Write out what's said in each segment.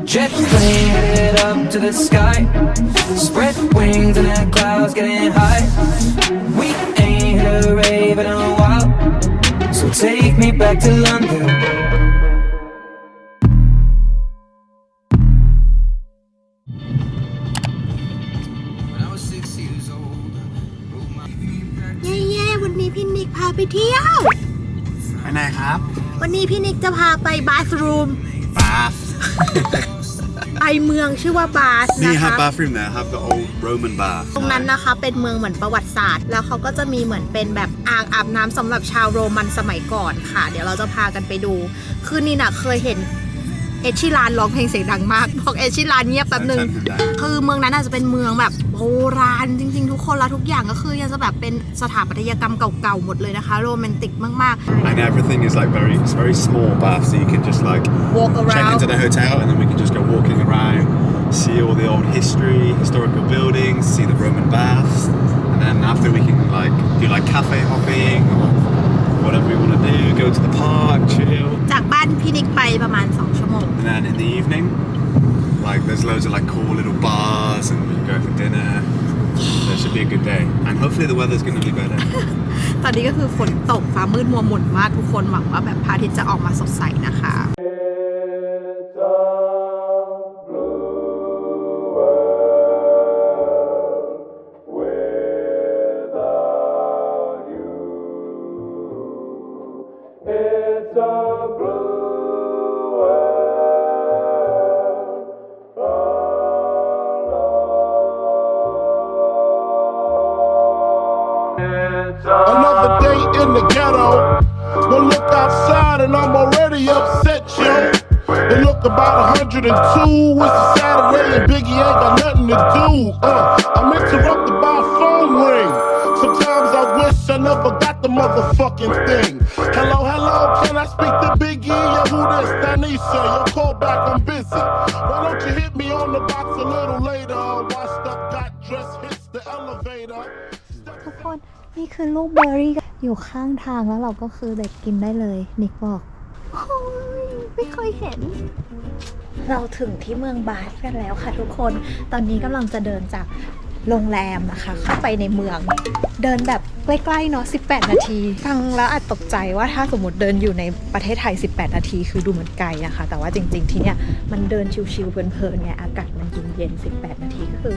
Jet plane headed up to the sky. Spread wings and the clouds getting high. We ain't hit a rave in a while, so take me back to London. When I was 6 years old, wrote my เย้วันนี้พี่นิกพาไปเที่ยว ไปไหนครับ วันนี้พี่นิกจะพาไปบาธรูม บาธ ไปเมืองชื่อว่าบาธ นี่ นะ ครับ คะ bathroom there have the old Roman bath ตรงนั้นนะคะเป็นเมืองเหมือนประวัติศาสตร์แล้วเขาก็จะมีเหมือนเป็นแบบอ่างอาบน้ำสำหรับชาวโรมันสมัยก่อนค่ะเดี๋ยวเราจะพากันไปดูคือนี่นะเคยเห็นเอชิรานร้องเพลงเสียงดังมากบอกเอชิรานเงียบแป๊บนึงคือเมืองนั้นอาจจะเป็นเมืองแบบโบราณจริงๆทุกคนแล้วทุกอย่างก็คือยังจะแบบเป็นสถาปัตยกรรมเก่าๆหมดเลยนะคะโรแมนติกมากๆ and everything is like it's very small bath so you can just like walk check around into the hotel and then we can just go walking around see all the old historical buildings see the Roman baths and then after we can like do like cafe hopping or whatever we want to do go to the park chill จากบ้านพี่นิกไปประมาณ2ชั่วโมง and then in the evening like there's loads of like cool little bars and we can go for dinner so it should be a good day and hopefully the weather's going to be better ตอนนี้ก็คือฝนตกฟ้ามืดมัวหม่นมากทุกคนหวังว่าแบบพระอาทิตย์จะออกมาสดใสนะคะAnother day in the ghetto. But look outside and I'm already upset, yo. It look about 102. It's a Saturday and Biggie ain't got nothing to do. I'm interrupted by a phone ring. Sometimes I wish I never got the motherfucking thing. Hello, can I speak to Biggie? Yo, who this? Tanisha, yo, call back, I'm busy. Why don't you hit me on the box a little later? Washed up, got dressed, hits the elevator. ทุกคนนี่คือลูกเบอร์รี่อยู่ข้างทางแล้วเราก็คือเด็ดกินได้เลยนิกบอกโอ้ยไม่เคยเห็นเราถึงที่เมืองบาธกันแล้วค่ะทุกคนตอนนี้กำลังจะเดินจากโรงแรมนะคะเข้าไปในเมืองเดินแบบใกล้ๆเนาะ18นาทีฟังแล้วอาจตกใจว่าถ้าสมมติเดินอยู่ในประเทศไทย18นาทีคือดูเหมือนไกลนะคะแต่ว่าจริงๆที่เนี่ยมันเดินชิลๆเพลินๆไงอากาศมันเย็นๆ18นาทีก็คือ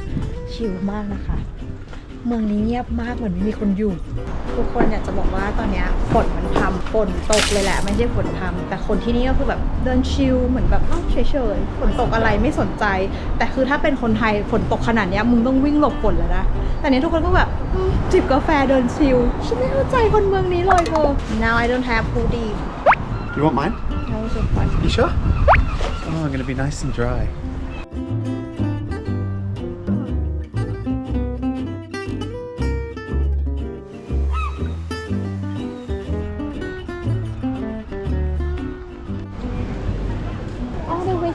ชิลมากนะคะเมืองนี้เงียบมากเหมือนไม่มีคนอยู่ทุกคนอยากจะบอกว่าตอนนี้ฝนมันพรำฝนตกเลยแหละไม่ใช่ฝนพรำแต่คนที่นี่ก็คือแบบเดินชิลเหมือนแบบเฉยๆฝนตกอะไรไม่สนใจแต่คือถ้าเป็นคนไทยฝนตกขนาดนี้มึงต้องวิ่งหลบฝนแล้วนะแต่นี้ทุกคนก็แบบจิบกาแฟเดินชิลฉันไม่เข้าใจคนเมืองนี้เลยเธอ Now I don't have hoodie you want mine? That was so fun you sure? oh I'm gonna be nice and dry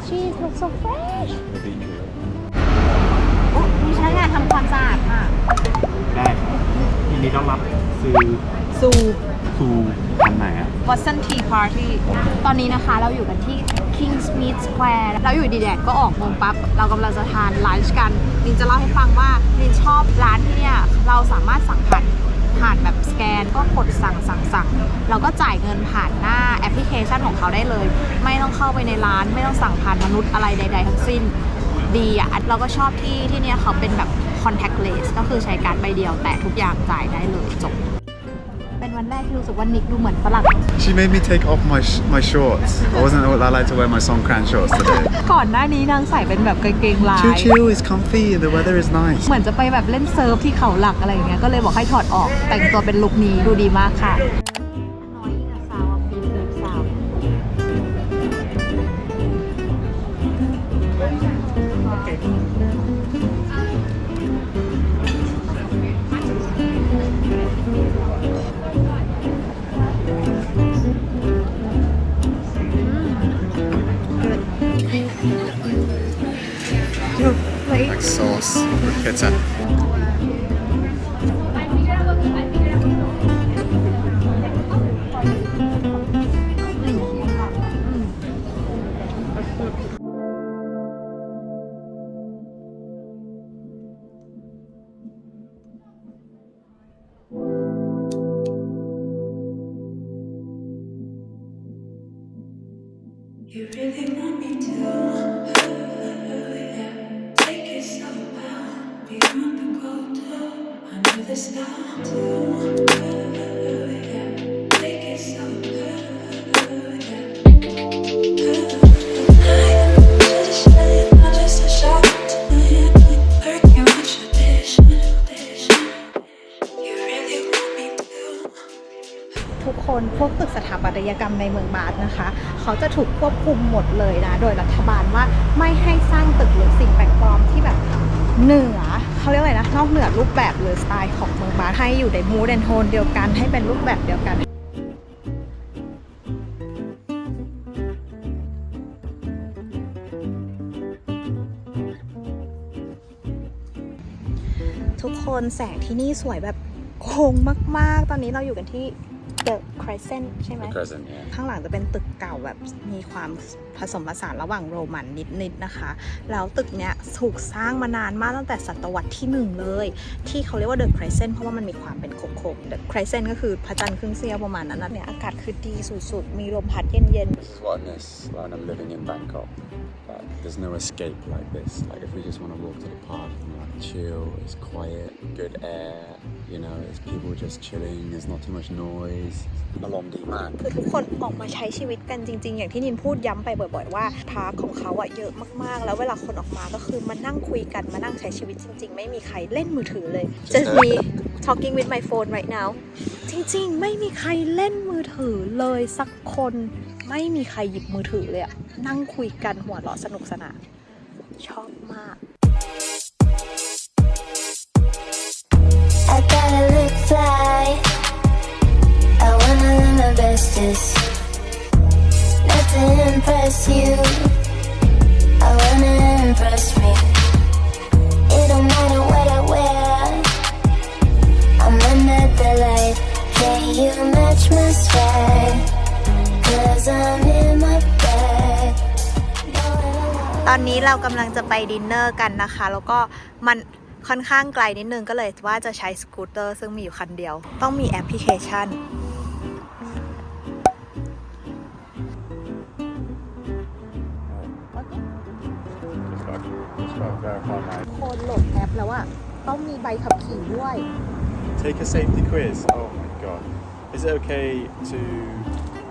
Cheese looks so fresh มีใช้งานทำความสะอาดค่ะ ได้ทีนี้ต้องรับซู อันไหนอะ Watson Tea Party ตอนนี้นะคะเราอยู่กันที่ Kingsmead Square แล้วอยู่ดีแดดก็ออกโมงปั๊บเรากำลังจะทานลันช์กันลินจะเล่าให้ฟังว่าลินชอบร้านที่เนี่ยเราสามารถสั่งผ่านแบบสแกนก็กดสั่งเราก็จ่ายเงินผ่านหน้าแอปพลิเคชันของเขาได้เลยไม่ต้องเข้าไปในร้านไม่ต้องสั่งผ่านมนุษย์อะไรใดๆทั้งสิ้นดีอ่ะเราก็ชอบที่เนี่ยเขาเป็นแบบ contactless ก็คือใช้การ์ดใบเดียวแต่ทุกอย่างจ่ายได้เลยจบเป็นวันแรกที่รู้สึกว่านิกดูเหมือนฝรั่ง She made me take off my shorts I wasn't allowed to wear my Songkran shorts today ก่อนหน้านี้นางใส่เป็นแบบกางเกงลาย chill it's comfy and the weather is nice เหมือนจะไปแบบเล่นเซิร์ฟที่เขาหลักอะไรอย่างเงี้ยก็เลยบอกให้ถอดออกแต่งตัวเป็นลุคนี้ดูดีมากค่ะlike sauce with pizza really want me to take yourself out beyond the cold under the sky to take yourself just a shot to the working with tradition. You really want me to ทุกคนพวกตึกสถาปัตยกรรมในเมืองบาสนะคะเขาจะถูกควบคุมหมดเลยนะโดยรัฐบาลว่าไม่ให้สร้างตึกหรือสิ่งแปลกปลอมที่แบบเหนือเขาเรียกอะไรนะนอกเหนือรูปแบบหรือสไตล์ของเมืองบาสให้อยู่ในมูดแอนด์โทนเดียวกันให้เป็นรูปแบบเดียวกันทุกคนแสงที่นี่สวยแบบคงมากๆตอนนี้เราอยู่กันที่ The Crescent ใช่ไหม The Crescent, yeah. ข้างหลังจะเป็นตึกเก่าแบบมีความผสมผสานระหว่างโรมันนิดๆนะคะ แล้วตึกเนี้ยถูกสร้างมานานมากตั้งแต่ศตวรรษที่1เลยที่เขาเรียกว่า The Crescent เพราะว่ามันมีความเป็นโค้งๆ The Crescent ก็คือพระจันทร์ครึ่งเสี้ยวประมาณนั้นนะเนี่ยอากาศคือดีสุดๆมีลมพัดเย็น This is what I miss when I'm living in Bangkok. Like, there's no escape like this. Like if we just want to walk to the park and like chill, it's quiet, good air. You know, it's people just chilling. There's not too much noise. อารมณ์ดีมาก ๆคือทุกคนออกมาใช้ชีวิตกันจริงๆอย่างที่นินพูดย้ำไปบ่อยๆว่าพาร์คของเขาอะเยอะมากๆแล้วเวลาคนออกมาก็คือมานั่งคุยกันมานั่งใช้ชีวิตจริงๆไม่มีใครเล่นมือถือเลย Just me talking with my phone right now จริงๆไม่มีใครเล่นมือถือเลยสักคนไม่มีใครหยิบมือถือเลยอะนั่งคุยกันหัวเราะสนุกสนานชอบมาก I gotta look fly. I wanna live my bestest. Not to impress you. I wanna impress me. It don't matter what I wear. I'm under the light. Can you match my swag? Cause I'm in my bag. ตอนนี้เรากำลังจะไปดินเนอร์กันนะคะแล้วก็มันค่อนข้างไกลนิดนึงก็เลยว่าจะใช้สกูตเตอร์ซึ่งมีอยู่คันเดียวต้องมีแอปพลิเคชันคนโหลดแอปแล้วอะต้องมีใบขับขี่ด้วย Take a safety quiz. Oh my god. Is it okay to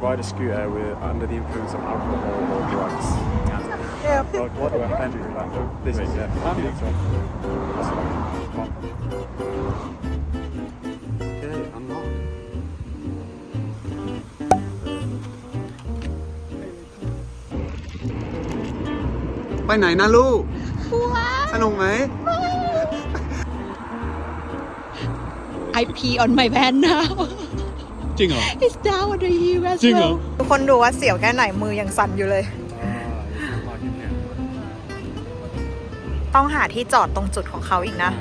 ride a scooter under the influence of alcohol or drugs? Yeah. What do I have to do? This is it. Okay, unlock. ไปไหนนะลูกสนุกไหม I pee on my van now จริงเหรอ It's down on the heel as จริงเหรอ well ทุกคนดูว่าเสียวแค่ไหนมือยังสั่นอยู่เลย ต้องหาที่จอดตรงจุดของเขาอีกนะ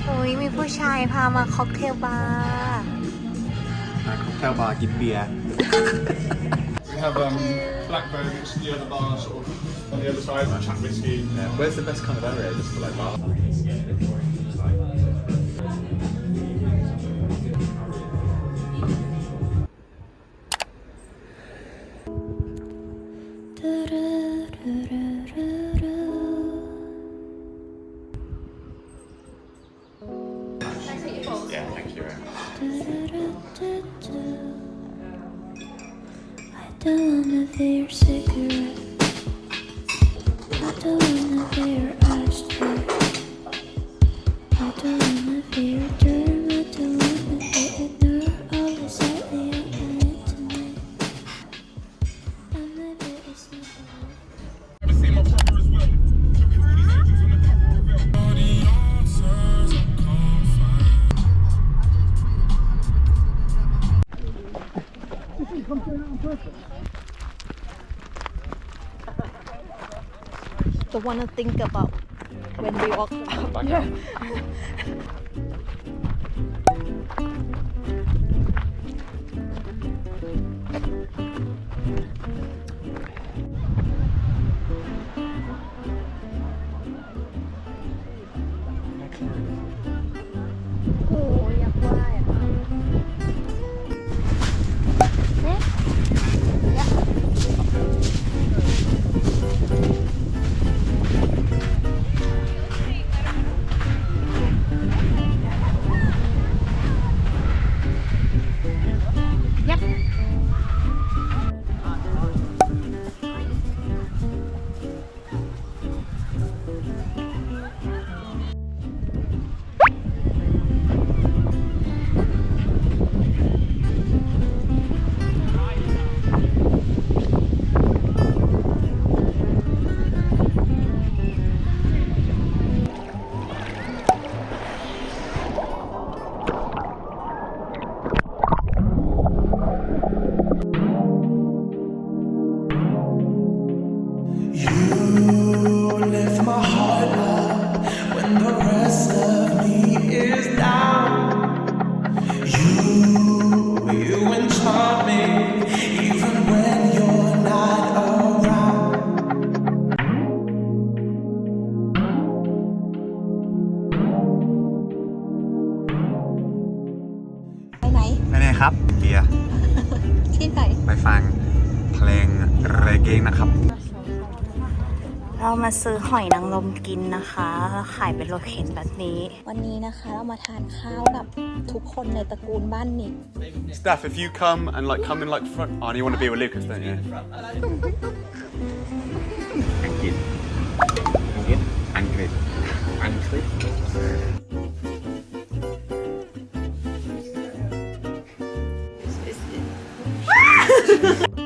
โอ้ยมีผู้ชายพามาค็อกเทลบาร์ Cocktail bar กินเบียร์ We have Blackberries, the other bar sort of on the other side, chat whiskey. Yeah. Where's the best kind of area just for like bar? Yeah, thank you very much. I don't wanna be your cigarette. I don't wanna be your ashtray. I don't wanna be your germ. I don't wanna be ignore all the slightly open tonight. I might be a simple. The one to think about when we walk up. Yeah. โอ้ยอยากไหว้อะไปไหน ไม่แน่ครับเบียร์ ที่ไหน ไปฟังเพลงเรเกนะครับ เรามาซื้อหอยนางรมกินนะคะแล้วขายเป็นโลเข็นแบบนี้ วันนี้นะคะเรามาทานข้าวกับทุกคนในตระกูลบ้านนิก Steph, if you come and like come in like front, oh, you want to be with Lucas, don't you? อังกฤษอังกฤษอังกฤษอังกฤษ